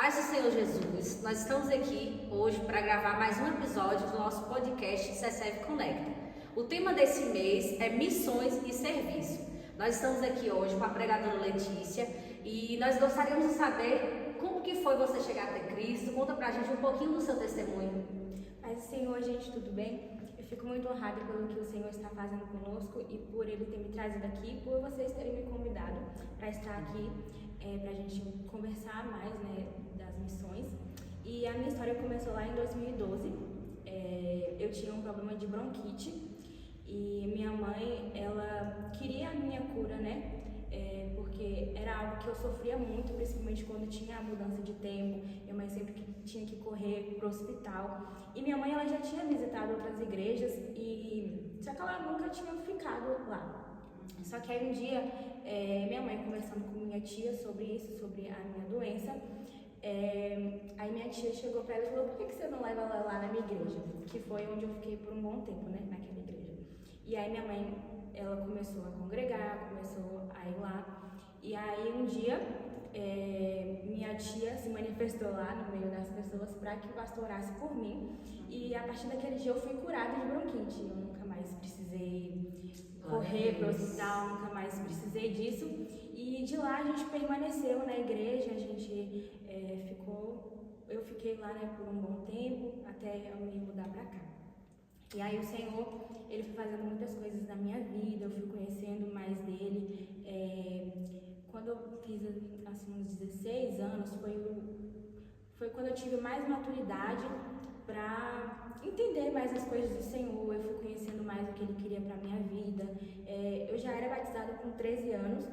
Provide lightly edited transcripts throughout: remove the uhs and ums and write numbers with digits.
Paz do Senhor Jesus, nós estamos aqui hoje para gravar mais um episódio do nosso podcast CCF Conecta. O tema desse mês é missões e serviço. Nós estamos aqui hoje com a pregadora Letícia e nós gostaríamos de saber como que foi você chegar até Cristo. Conta pra gente um pouquinho do seu testemunho. Paz do Senhor, gente, tudo bem? Eu fico muito honrada pelo que o Senhor está fazendo conosco e por Ele ter me trazido aqui, por vocês terem me convidado para estar aqui, para a gente conversar mais, das missões. E a minha história começou lá em 2012. Eu tinha um problema de bronquite e minha mãe, ela queria a minha cura, porque era algo que eu sofria muito, principalmente quando tinha a mudança de tempo. Minha mãe sempre tinha que correr pro hospital. E minha mãe, ela já tinha visitado outras igrejas, só que ela nunca tinha ficado lá. Só que aí um dia, minha mãe conversando com minha tia sobre isso, sobre a minha doença, aí minha tia chegou pra ela e falou: por que você não leva ela lá na minha igreja? Que foi onde eu fiquei por um bom tempo, naquela igreja. E aí minha mãe, ela começou a congregar, começou a ir lá. E aí um dia, minha tia se manifestou lá no meio das pessoas para que o pastor orasse por mim. E a partir daquele dia eu fui curada de bronquite. Eu nunca mais precisei correr para o hospital, nunca mais precisei disso. E de lá a gente permaneceu na igreja, a gente eu fiquei lá por um bom tempo, até eu me mudar para cá. E aí o Senhor, Ele foi fazendo muitas coisas na minha vida, eu fui conhecendo mais dEle. Quando eu fiz assim, uns 16 anos, foi quando eu tive mais maturidade para entender mais as coisas do Senhor. Eu fui conhecendo mais o que Ele queria para minha vida. Eu já era batizada com 13 anos,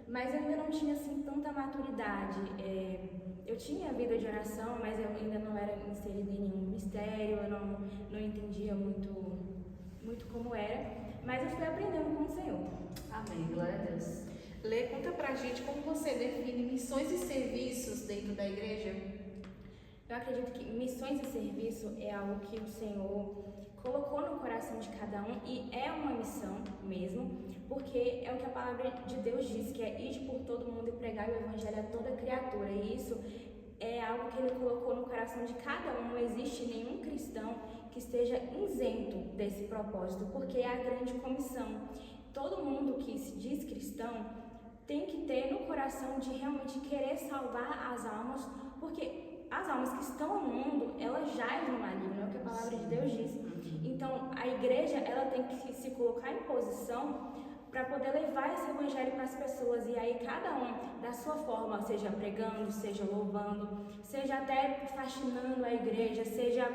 mas eu ainda não tinha assim tanta maturidade. Eu tinha vida de oração, mas eu ainda não era inserida em nenhum ministério, eu não entendia muito como era, mas eu fui aprendendo com o Senhor. Amém, glória a Deus. Lê, conta pra gente como você define missões e serviços dentro da igreja. Eu acredito que missões e serviço é algo que o Senhor colocou no coração de cada um e é uma missão mesmo, porque é o que a palavra de Deus diz, que é ide por todo mundo e pregar o evangelho a toda criatura. E isso é algo que Ele colocou no coração de cada um. Não existe nenhum cristão que esteja isento desse propósito, porque é a grande comissão. Todo mundo que se diz cristão tem que ter no coração de realmente querer salvar as almas, porque as almas que estão no mundo, elas jazem no maligno, é o que a palavra de Deus diz. Então, a igreja, ela tem que se colocar em posição para poder levar esse evangelho para as pessoas. E aí, cada um, da sua forma, seja pregando, seja louvando, seja até faxinando a igreja, seja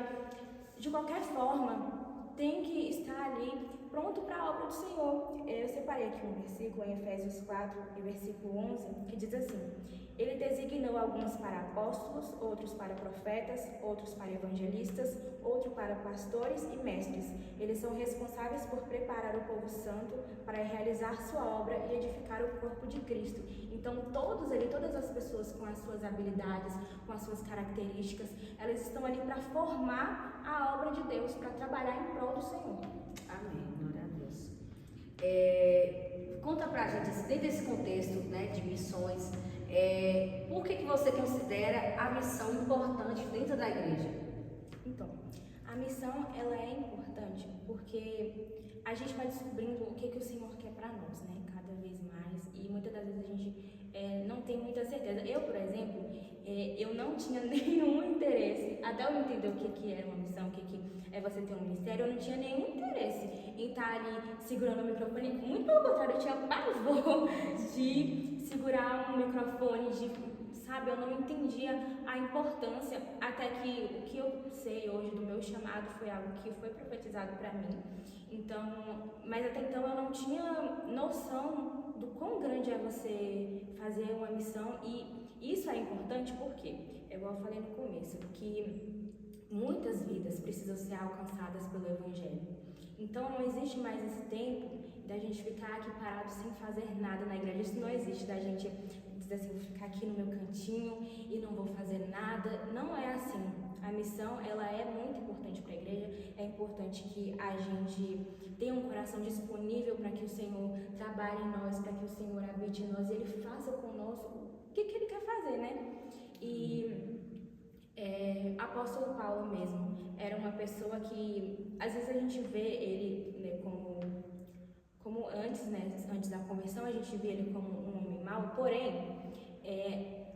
de qualquer forma, tem que estar ali pronto para a obra do Senhor. Eu separei aqui um versículo em Efésios 4, e versículo 11, que diz assim: Ele designou alguns para apóstolos, outros para profetas, outros para evangelistas, outros para pastores e mestres. Eles são responsáveis por preparar o povo santo para realizar sua obra e edificar o corpo de Cristo. Então, todas as pessoas com as suas habilidades, com as suas características, elas estão ali para formar a obra de Deus, para trabalhar em prol do Senhor. Amém, glória a Deus. Conta pra gente, dentro desse contexto de missões, por que você considera a missão importante dentro da igreja? Então, a missão, ela é importante porque a gente vai descobrindo o que o Senhor quer para nós, cada vez mais, e muitas das vezes a gente não tem muita certeza. Eu, por exemplo, eu não tinha nenhum interesse, até eu entender o que era uma missão, o que é você ter um ministério, eu não tinha nenhum interesse em estar ali segurando o microfone. Muito pelo contrário, eu tinha pavor de segurar um microfone, eu não entendia a importância, até que o que eu sei hoje do meu chamado foi algo que foi profetizado para mim. Então, mas até então eu não tinha noção do quão grande é você fazer uma missão, e isso é importante porque, igual eu falei no começo, que muitas vidas precisam ser alcançadas pelo Evangelho. Então não existe mais esse tempo da gente ficar aqui parado sem fazer nada na igreja. Isso não existe, da gente dizer assim: vou ficar aqui no meu cantinho e não vou fazer nada. Não é assim. A missão, ela é muito importante para a igreja. É importante que a gente tenha um coração disponível para que o Senhor trabalhe em nós, para que o Senhor habite em nós e Ele faça conosco o que Ele quer fazer, E Paulo mesmo. Era uma pessoa que, às vezes a gente vê ele, né, como antes, né, antes da conversão, a gente vê ele como um homem mau, porém,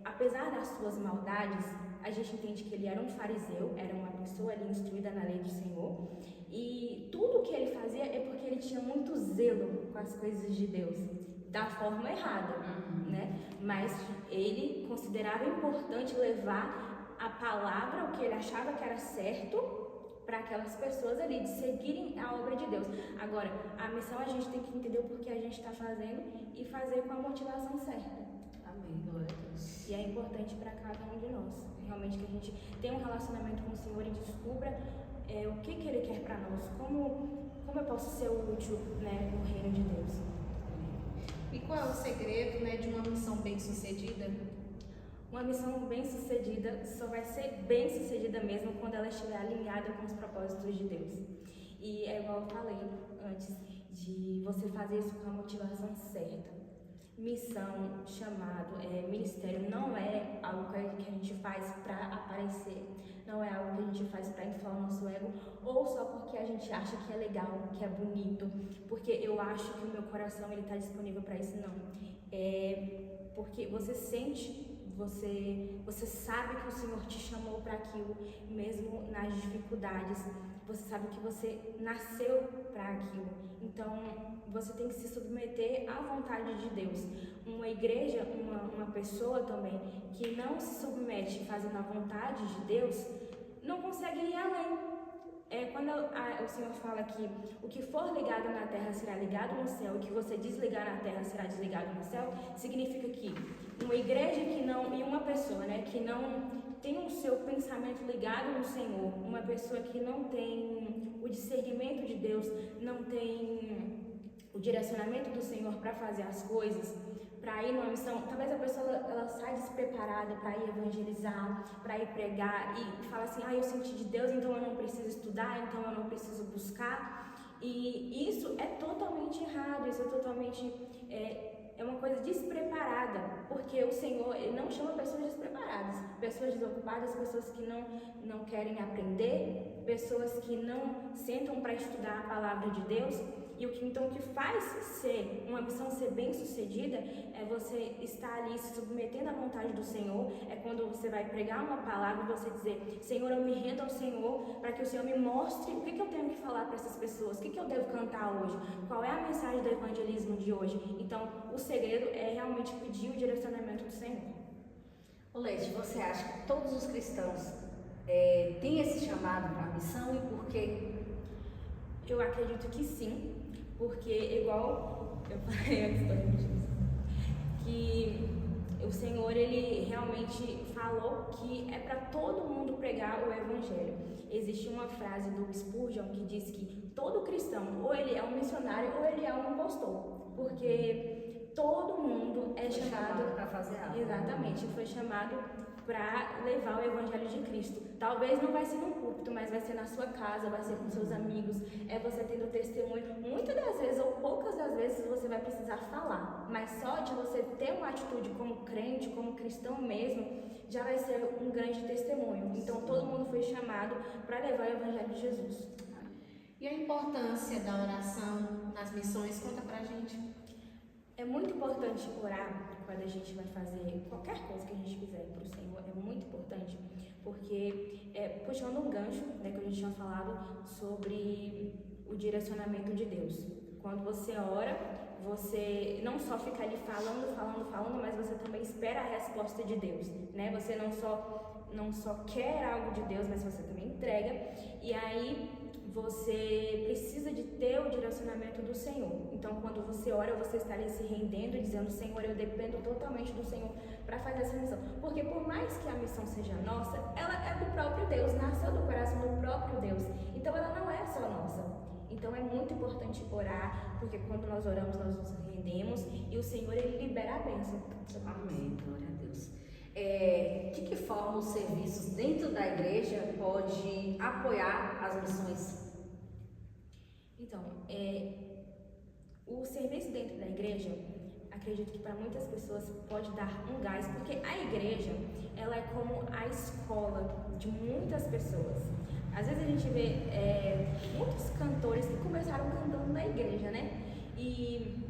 apesar das suas maldades, a gente entende que ele era um fariseu, era uma pessoa ali instruída na lei do Senhor, e tudo o que ele fazia é porque ele tinha muito zelo com as coisas de Deus, da forma errada, né? Mas ele considerava importante levar a palavra, o que ele achava que era certo, para aquelas pessoas ali, de seguirem a obra de Deus. Agora, a missão a gente tem que entender o porquê a gente está fazendo e fazer com a motivação certa. Amém, glória a Deus. E é importante para cada um de nós, realmente, que a gente tenha um relacionamento com o Senhor e descubra o que Ele quer para nós, como eu posso ser útil, né, no reino de Deus. E qual é o segredo, né, de uma missão bem-sucedida? Uma missão bem-sucedida só vai ser bem-sucedida mesmo quando ela estiver alinhada com os propósitos de Deus. E é igual eu falei antes, de você fazer isso com a motivação certa. Missão, chamado, ministério não é algo que a gente faz para aparecer, não é algo que a gente faz para inflar o nosso ego, ou só porque a gente acha que é legal, que é bonito, porque eu acho que o meu coração está disponível para isso, não. É porque você sente, você sabe que o Senhor te chamou para aquilo, mesmo nas dificuldades. Você sabe que você nasceu para aquilo. Então, você tem que se submeter à vontade de Deus. Uma igreja, uma pessoa também, que não se submete fazendo a vontade de Deus, não consegue ir além. Quando o Senhor fala que o que for ligado na terra será ligado no céu, e o que você desligar na terra será desligado no céu, significa que uma igreja e uma pessoa, né, que não tem o seu pensamento ligado no Senhor, uma pessoa que não tem o discernimento de Deus, não tem o direcionamento do Senhor para fazer as coisas, para ir numa missão, talvez a pessoa ela sai despreparada para ir evangelizar, para ir pregar e fala assim, eu senti de Deus, então eu não preciso estudar, então eu não preciso buscar. E isso é totalmente errado, isso é totalmente uma coisa despreparada, porque o Senhor ele não chama pessoas despreparadas, pessoas desocupadas, pessoas que não querem aprender, pessoas que não sentam para estudar a palavra de Deus. E o que faz ser uma missão ser bem sucedida é você estar ali se submetendo à vontade do Senhor. É quando você vai pregar uma palavra e você dizer, Senhor, eu me rendo ao Senhor para que o Senhor me mostre o que eu tenho que falar para essas pessoas, o que eu devo cantar hoje, qual é a mensagem do evangelismo de hoje. Então, o segredo é realmente pedir o direcionamento do Senhor. Leite, você acha que todos os cristãos têm esse chamado para a missão e por quê? Eu acredito que sim. Porque, igual eu falei antes, que o Senhor, ele realmente falou que é para todo mundo pregar o Evangelho. Existe uma frase do Spurgeon que diz que todo cristão, ou ele é um missionário, ou ele é um impostor. Porque todo mundo é chamado para fazer algo. Exatamente, foi chamado para levar o Evangelho de Cristo. Talvez não vai ser num púlpito, mas vai ser na sua casa, vai ser com seus amigos, é você tendo testemunho. Muitas das vezes, ou poucas das vezes, você vai precisar falar, mas só de você ter uma atitude como crente, como cristão mesmo, já vai ser um grande testemunho. Então, todo mundo foi chamado para levar o Evangelho de Jesus. E a importância da oração nas missões? Conta pra gente. É muito importante orar quando a gente vai fazer qualquer coisa que a gente fizer para o Senhor, é muito importante, porque puxando um gancho, né, que a gente tinha falado sobre o direcionamento de Deus. Quando você ora, você não só fica ali falando, mas você também espera a resposta de Deus, né? Você não só quer algo de Deus, mas você também entrega, e aí você precisa de ter o direcionamento do Senhor. Então, quando você ora, você está ali se rendendo, dizendo, Senhor, eu dependo totalmente do Senhor para fazer essa missão. Porque por mais que a missão seja nossa, ela é do próprio Deus, nasceu do coração do próprio Deus. Então, ela não é só nossa. Então, é muito importante orar, porque quando nós oramos, nós nos rendemos e o Senhor, ele libera a bênção. Amém, glória a Deus. De que forma os serviços dentro da igreja pode apoiar as missões? Então, o serviço dentro da igreja, acredito que para muitas pessoas pode dar um gás, porque a igreja, ela é como a escola de muitas pessoas. Às vezes a gente vê muitos cantores que começaram cantando na igreja, né? E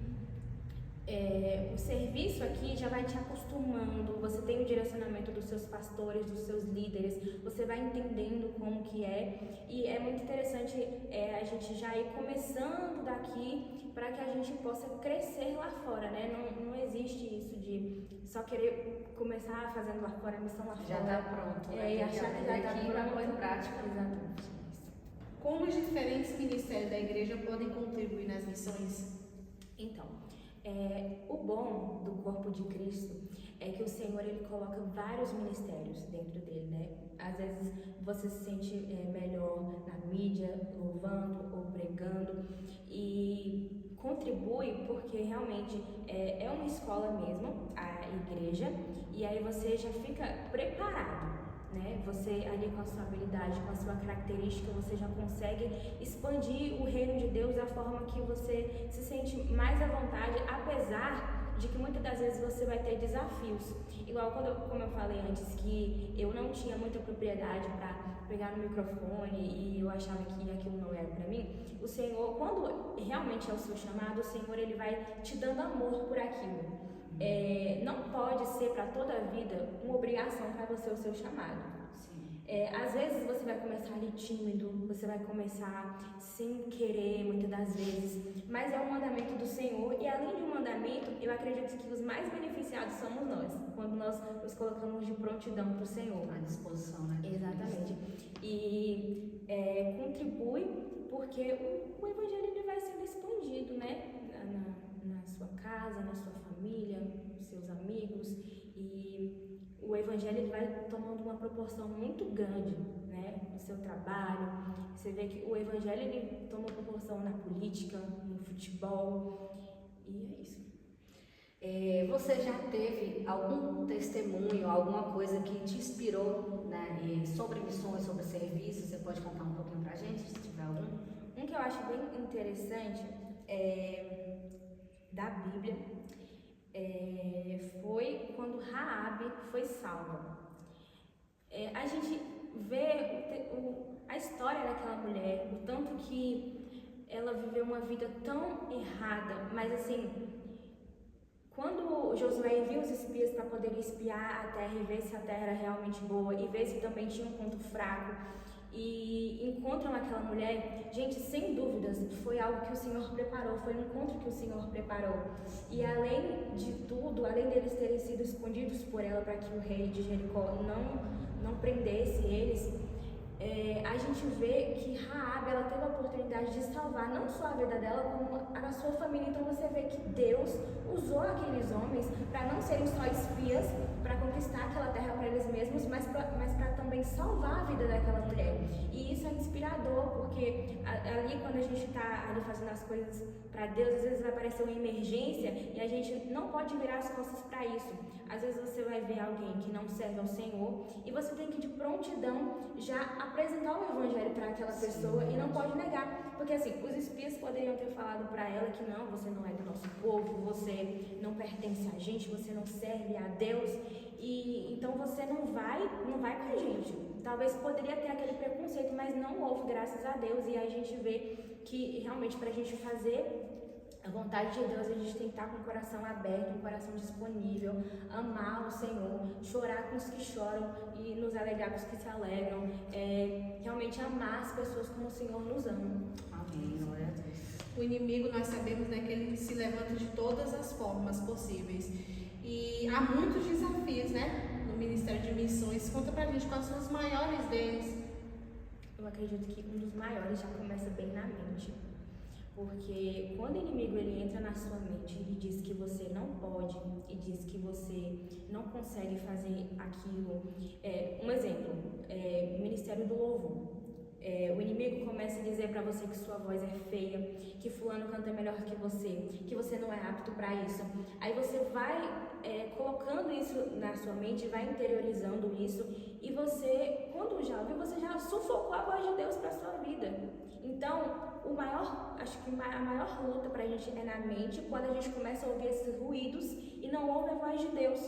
o serviço aqui já vai te acostumando, você tem o direcionamento dos seus pastores, dos seus líderes, você vai entendendo como que é, e é muito interessante a gente já ir começando daqui para que a gente possa crescer lá fora, né? Não existe isso de só querer começar fazendo lá fora, a missão lá Já fora. está pronto. E achar que já está aqui para pôr em prática. Exatamente. Como os diferentes ministérios da igreja podem contribuir nas missões? Então, o bom do corpo de Cristo é que o Senhor ele coloca vários ministérios dentro dele, né? Às vezes você se sente melhor na mídia, louvando ou pregando, e contribui porque realmente é uma escola mesmo, a igreja, e aí você já fica preparado, né? Você ali com a sua habilidade, com a sua característica, você já consegue expandir o reino de Deus da forma que você se sente mais à vontade, apesar de que muitas das vezes você vai ter desafios. Igual como eu falei antes, que eu não tinha muita propriedade para pegar no microfone e eu achava que aquilo não era para mim. O Senhor, quando realmente é o seu chamado, o Senhor ele vai te dando amor por aquilo. Não pode ser para toda a vida uma obrigação para você o seu chamado. Às vezes você vai começar ali tímido, você vai começar sem querer, muitas das vezes, mas é um mandamento do Senhor, e além de um mandamento, eu acredito que os mais beneficiados somos nós, quando nós nos colocamos de prontidão para o Senhor. À disposição, né? Exatamente. E contribui porque o Evangelho ele vai sendo expandido, né? Na sua casa, na sua família, nos seus amigos, e o Evangelho ele vai tomando uma proporção muito grande, né? No seu trabalho. Você vê que o Evangelho ele toma proporção na política, no futebol, e é isso. Você já teve algum testemunho, alguma coisa que te inspirou, né, sobre missões, sobre serviços? Você pode contar um pouquinho pra gente, se tiver algum? Um que eu acho bem interessante da Bíblia foi quando Raabe foi salva. A gente vê a história daquela mulher, o tanto que ela viveu uma vida tão errada, mas assim, quando Josué envia os espias para poder espiar a terra e ver se a terra era realmente boa e ver se também tinha um ponto fraco, e encontram aquela mulher, gente, sem dúvidas, foi algo que o Senhor preparou, foi um encontro que o Senhor preparou. E além de tudo, além deles terem sido escondidos por ela para que o rei de Jericó não prendesse eles, a gente vê que Raabe, ela teve a oportunidade de salvar não só a vida dela, como a sua família. Então você vê que Deus usou aqueles homens para não serem só espias, para conquistar aquela terra para eles mesmos, mas para também salvar a vida daquela mulher. E isso é inspirador, porque ali quando a gente está ali fazendo as coisas para Deus, às vezes vai aparecer uma emergência e a gente não pode virar as costas para isso. Às vezes você vai ver alguém que não serve ao Senhor e você tem que de prontidão já apresentar o Evangelho para aquela pessoa e não pode negar. Porque assim, os espias poderiam ter falado para ela que não, você não é do nosso povo, você não pertence a gente, você não serve a Deus, e então você não vai com a gente. Talvez poderia ter aquele preconceito, mas não houve, graças a Deus. E aí a gente vê que realmente para a gente fazer a vontade de Deus, a gente tem que estar com o coração aberto, o coração disponível, amar o Senhor, chorar com os que choram e nos alegrar com os que se alegram, realmente amar as pessoas como o Senhor nos ama. Amém, glória a Deus. O inimigo, nós sabemos, né, que ele se levanta de todas as formas possíveis. E há muitos desafios, né, no Ministério de Missões. Conta pra gente quais são os maiores deles. Eu acredito que um dos maiores já começa bem na mente. Porque quando o inimigo ele entra na sua mente e diz que você não pode e diz que você não consegue fazer aquilo, um exemplo, o Ministério do Louvor. O inimigo começa a dizer para você que sua voz é feia, que fulano canta melhor que você não é apto para isso. Aí você vai colocando isso na sua mente, vai interiorizando isso, e você, quando já ouviu, você já sufocou a voz de Deus para sua vida. Então, acho que a maior luta pra gente é na mente, quando a gente começa a ouvir esses ruídos e não ouve a voz de Deus.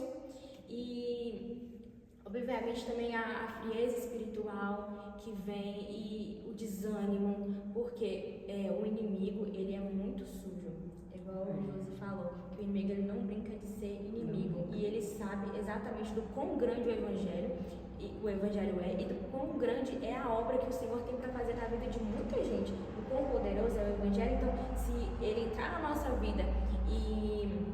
E, obviamente, também a frieza espiritual que vem e o desânimo, porque o inimigo, ele é muito sujo. Igual o Josi falou, que o inimigo ele não brinca de ser inimigo. E ele sabe exatamente do quão grande o evangelho é e do quão grande é a obra que o Senhor tem para fazer na vida de muita gente. O quão poderoso é o evangelho. Então, se ele entrar na nossa vida e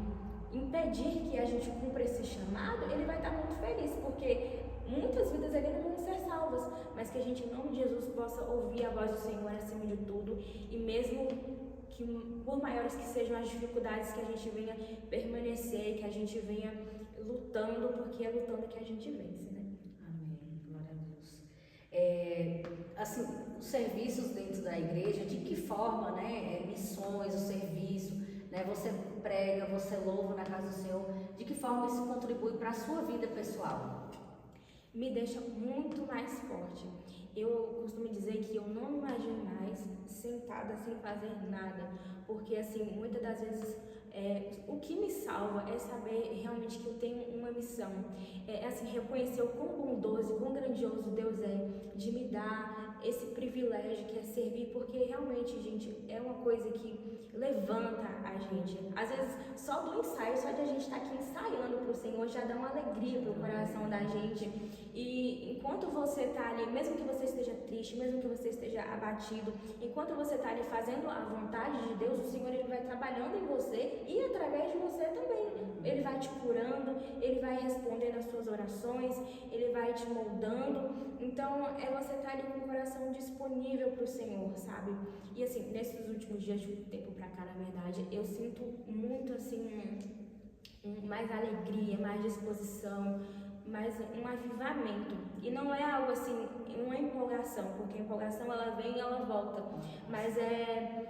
impedir que a gente cumpra esse chamado, ele vai estar muito feliz, porque muitas vidas ali não vão ser salvas, mas que a gente, em nome de Jesus, possa ouvir a voz do Senhor acima de tudo, e mesmo que por maiores que sejam as dificuldades, que a gente venha permanecer, que a gente venha lutando, porque é lutando que a gente vence, né? Amém, glória a Deus. Assim, os serviços dentro da igreja, de que forma, né? Missões, o serviço, né? Você prega, você louva na casa do Senhor, de que forma isso contribui para a sua vida pessoal? Me deixa muito mais forte. Eu costumo dizer que eu não me imagino mais sentada sem fazer nada, porque assim, muitas das vezes o que me salva é saber realmente que eu tenho uma missão, assim, reconhecer o quão bondoso, o quão grandioso Deus é de me dar esse privilégio que é servir, porque realmente, gente, é uma coisa que levanta a gente. Às vezes, só do ensaio, só de a gente estar aqui ensaiando para o Senhor, já dá uma alegria para o coração da gente. E enquanto você está ali, mesmo que você esteja triste, mesmo que você esteja abatido, enquanto você está ali fazendo a vontade de Deus, o Senhor ele vai trabalhando em você e através de você também. Ele vai te curando, ele vai respondendo as suas orações, ele vai te moldando. Então, você estar ali com o coração disponível para o Senhor, sabe? E assim, nesses últimos dias, de um tempo pra cá, na verdade, eu sinto muito assim, mais alegria, mais disposição, mais um avivamento. E não é algo assim, uma empolgação, porque a empolgação ela vem e ela volta, mas é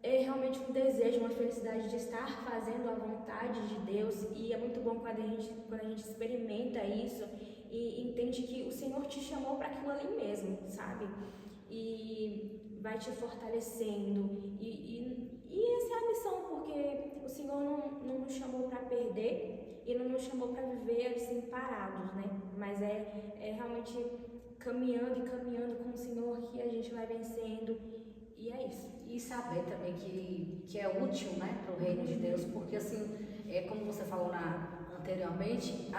realmente um desejo, uma felicidade de estar fazendo a vontade de Deus. E é muito bom quando a gente experimenta isso e entende que o Senhor te chamou para aquilo ali mesmo, sabe? E vai te fortalecendo. E essa é a missão, porque o Senhor não nos chamou para perder e não nos chamou para viver assim parados, né? Mas é realmente caminhando e caminhando com o Senhor que a gente vai vencendo. E é isso. E saber também que é útil, né, para o reino de Deus, porque assim, como você falou anteriormente,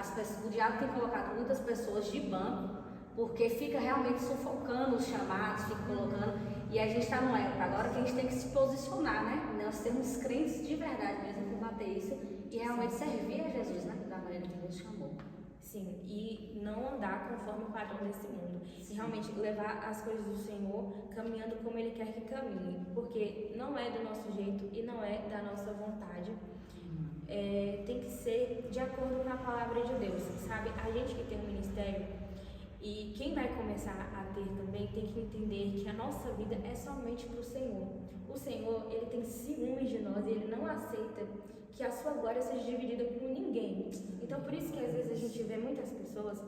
o diabo tem colocado muitas pessoas de banco, porque fica realmente sufocando os chamados, fica colocando, e a gente está numa época agora que a gente tem que se posicionar, né, nós temos crentes de verdade mesmo, combater isso, e realmente servir a Jesus, né, da maneira que Deus chamou. Sim, e não andar conforme o padrão desse mundo. E realmente levar as coisas do Senhor caminhando como Ele quer que caminhe. Porque não é do nosso jeito e não é da nossa vontade. Tem que ser de acordo com a palavra de Deus, sabe? A gente que tem um ministério e quem vai começar a ter também tem que entender que a nossa vida é somente para o Senhor. O Senhor, Ele tem ciúmes de nós e Ele não aceita que a sua glória seja dividida com ninguém. Então, por isso que às vezes a gente vê muitas pessoas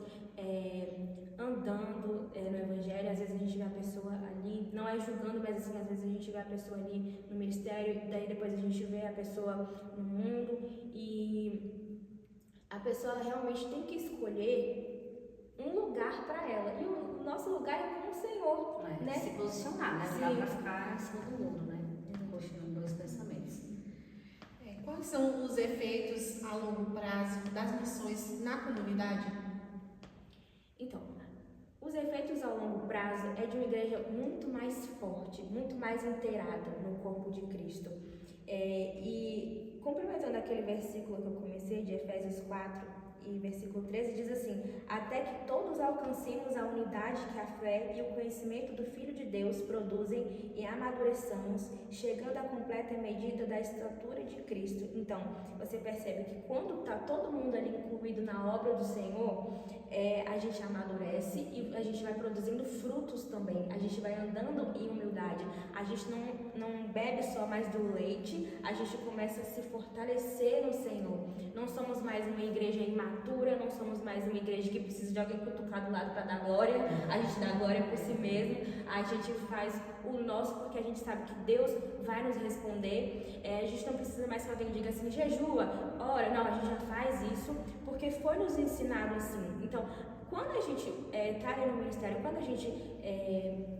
andando no Evangelho, às vezes a gente vê a pessoa ali, não é julgando, mas assim, às vezes a gente vê a pessoa ali no ministério, daí depois a gente vê a pessoa no mundo, e a pessoa realmente tem que escolher um lugar para ela, e o nosso lugar é com o Senhor, né? Se posicionar, né? Não dá para ficar em cima do mundo, né? Continuando dois pensamentos. Quais são os efeitos a longo prazo das missões na comunidade? Então, os efeitos a longo prazo é de uma igreja muito mais forte, muito mais inteirada no corpo de Cristo. E complementando aquele versículo que eu comecei, de Efésios 4 e versículo 13, diz assim: até que todos alcancemos a unidade que a fé e o conhecimento do Filho de Deus produzem e amadureçamos, chegando à completa medida da estatura de Cristo. Então, você percebe que quando está todo mundo ali incluído na obra do Senhor, a gente amadurece e a gente vai produzindo frutos também. A gente vai andando em humildade. A gente não bebe só mais do leite, a gente começa a se fortalecer no Senhor. Não somos mais uma igreja imatura, não somos mais uma igreja que precisa de alguém cutucar do lado para dar glória. A gente dá glória por si mesmo. A gente faz o nosso porque a gente sabe que Deus vai nos responder. A gente não precisa mais que alguém diga assim, jejua, ora, não, a gente já faz isso porque foi nos ensinado assim. Então, quando a gente está ali no ministério, quando a gente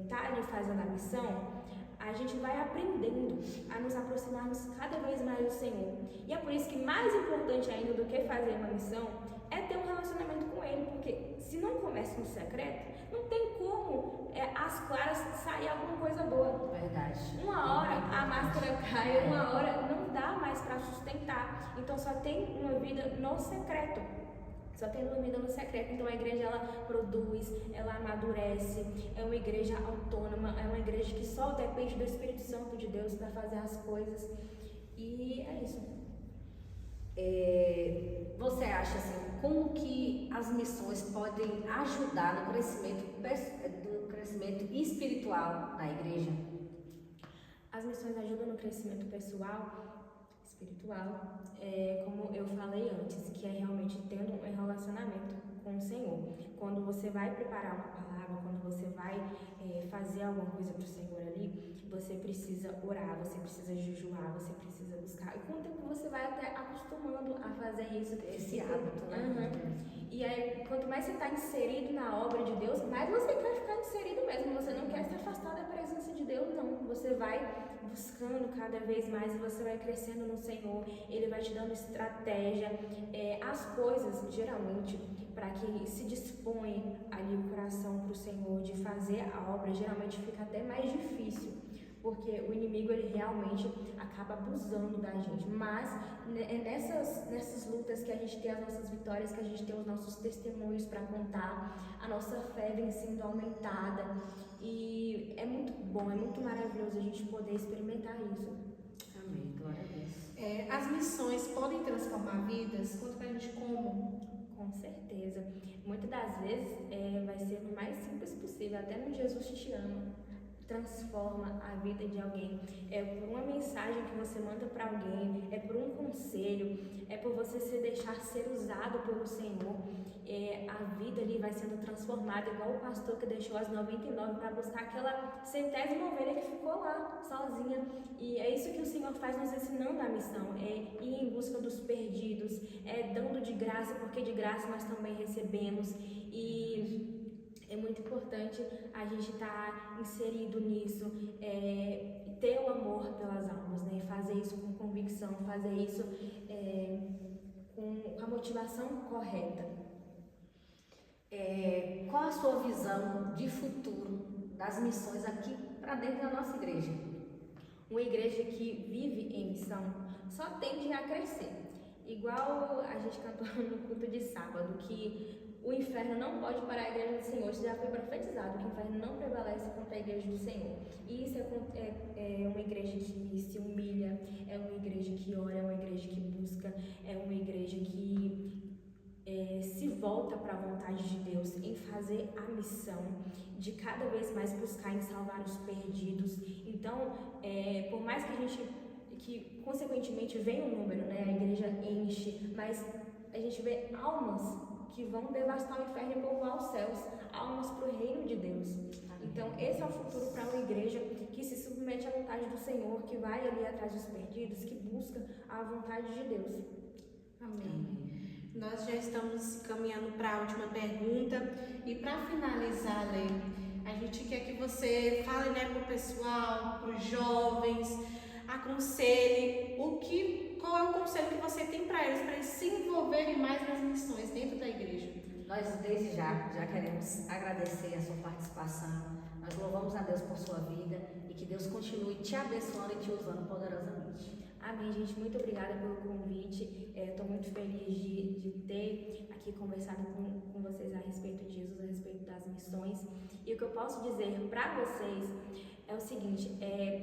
está ali fazendo a missão, a gente vai aprendendo a nos aproximarmos cada vez mais do Senhor. E é por isso que mais importante ainda do que fazer uma missão é ter um relacionamento com Ele, porque se não começa no secreto, não tem como às claras sair alguma coisa boa. Verdade. Uma hora a máscara cai, uma hora não dá mais para sustentar. Então só tem uma vida no secreto. Só tem uma vida no secreto. Então a igreja, ela produz, ela amadurece, é uma igreja autônoma, é uma igreja que só depende do Espírito Santo de Deus para fazer as coisas. E é isso. Você acha assim, como que as missões podem ajudar no crescimento espiritual da igreja? As missões ajudam no crescimento pessoal, espiritual, como eu falei antes, que é realmente tendo um relacionamento com o Senhor. Quando você vai preparar uma palavra, quando você vai fazer alguma coisa para o Senhor ali, você precisa orar, você precisa jejuar, você precisa buscar. E com o tempo você vai até acostumando a fazer isso. Esse hábito, né? Uhum. E aí, quanto mais você está inserido na obra de Deus, mais você quer ficar inserido mesmo. Você não quer se afastar da presença de Deus, não. Você vai buscando cada vez mais e você vai crescendo no Senhor. Ele vai te dando estratégia. As coisas, geralmente, para que se dispõe ali o coração para o Senhor de fazer a obra, geralmente fica até mais difícil. Porque o inimigo, ele realmente acaba abusando da gente. Mas é nessas lutas que a gente tem as nossas vitórias, que a gente tem os nossos testemunhos para contar, a nossa fé vem sendo aumentada. E é muito bom, é muito maravilhoso a gente poder experimentar isso. Amém, glória a Deus. As missões podem transformar vidas? Conta pra gente como. Com certeza. Muitas das vezes vai ser o mais simples possível, até no Jesus Te Ama. Transforma a vida de alguém. É por uma mensagem que você manda para alguém, é por um conselho, é por você se deixar ser usado pelo Senhor. A vida ali vai sendo transformada, igual o pastor que deixou as 99 para buscar aquela 100ª ovelha que ficou lá, sozinha. E é isso que o Senhor faz nos ensinando a missão, é ir em busca dos perdidos, dando de graça, porque de graça nós também recebemos. E é muito importante a gente estar inserido nisso, ter o amor pelas almas, né? Fazer isso com convicção, fazer isso com a motivação correta. Qual a sua visão de futuro das missões aqui para dentro da nossa igreja? Uma igreja que vive em missão só tende a crescer. Igual a gente cantou no culto de sábado, que o inferno não pode parar a igreja do Senhor. Isso já foi profetizado, que o inferno não prevalece contra a igreja do Senhor. E isso é uma igreja que se humilha, é uma igreja que ora, é uma igreja que busca, é uma igreja que se volta para a vontade de Deus em fazer a missão de cada vez mais buscar em salvar os perdidos. Então, por mais que consequentemente venha um número, né, a igreja enche, mas a gente vê almas que vão devastar o inferno e povoar os céus, almas para o reino de Deus. Então, esse é o futuro para uma igreja que se submete à vontade do Senhor, que vai ali atrás dos perdidos, que busca a vontade de Deus. Amém. Nós já estamos caminhando para a última pergunta e para finalizar, Lê, a gente quer que você fale, né, para o pessoal, para os jovens, aconselhe qual é o conselho que você tem para eles se envolverem mais nas missões dentro da igreja. Nós desde já queremos agradecer a sua participação. Nós louvamos a Deus por sua vida e que Deus continue te abençoando e te usando poderosamente. Amém, gente. Muito obrigada pelo convite. Estou muito feliz de ter aqui conversado com vocês a respeito de Jesus, a respeito das missões. E o que eu posso dizer para vocês é o seguinte,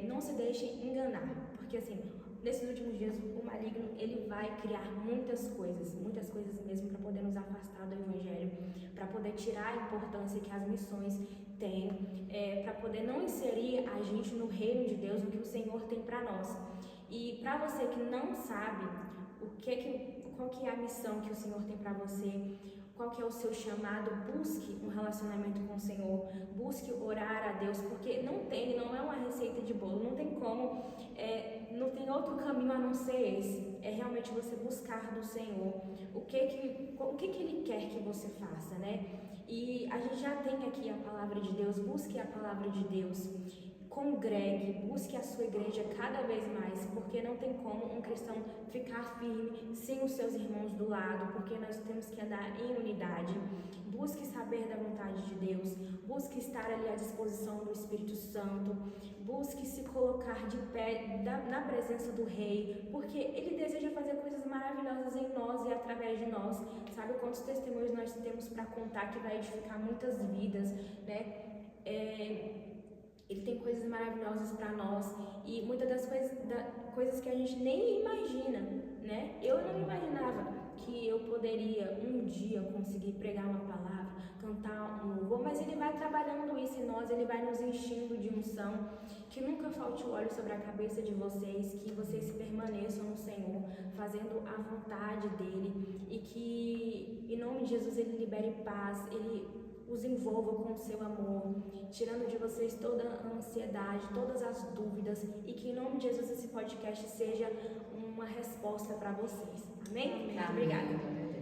não se deixem enganar, porque assim, nesses últimos dias o maligno ele vai criar muitas coisas mesmo para poder nos afastar do Evangelho, para poder tirar a importância que as missões têm, para poder não inserir a gente no reino de Deus, o que o Senhor tem para nós. E para você que não sabe qual que é a missão que o Senhor tem para você, qual que é o seu chamado, busque um relacionamento com o Senhor, busque orar a Deus, porque não é uma receita de bolo, não tem como, não tem outro caminho a não ser esse, é realmente você buscar do Senhor o que Ele quer que você faça, né? E a gente já tem aqui a palavra de Deus, busque a palavra de Deus, congregue, busque a sua igreja cada vez mais, porque não tem como um cristão ficar firme sem os seus irmãos do lado, porque nós temos que andar em unidade. Busque saber da vontade de Deus, busque estar ali à disposição do Espírito Santo, busque se colocar de pé na presença do Rei, porque Ele deseja fazer coisas maravilhosas em nós e através de nós. Sabe quantos testemunhos nós temos para contar que vai edificar muitas vidas, né? Ele tem coisas maravilhosas para nós e muitas das coisas que a gente nem imagina, né? Eu não imaginava que eu poderia um dia conseguir pregar uma palavra, cantar um louvor, mas Ele vai trabalhando isso em nós, Ele vai nos enchendo de unção, que nunca falte o óleo sobre a cabeça de vocês, que vocês permaneçam no Senhor, fazendo a vontade dEle e que, em nome de Jesus, Ele libere paz, Ele os envolva com o seu amor, tirando de vocês toda a ansiedade, todas as dúvidas, e que em nome de Jesus esse podcast seja uma resposta para vocês. Amém? Amém. Obrigada.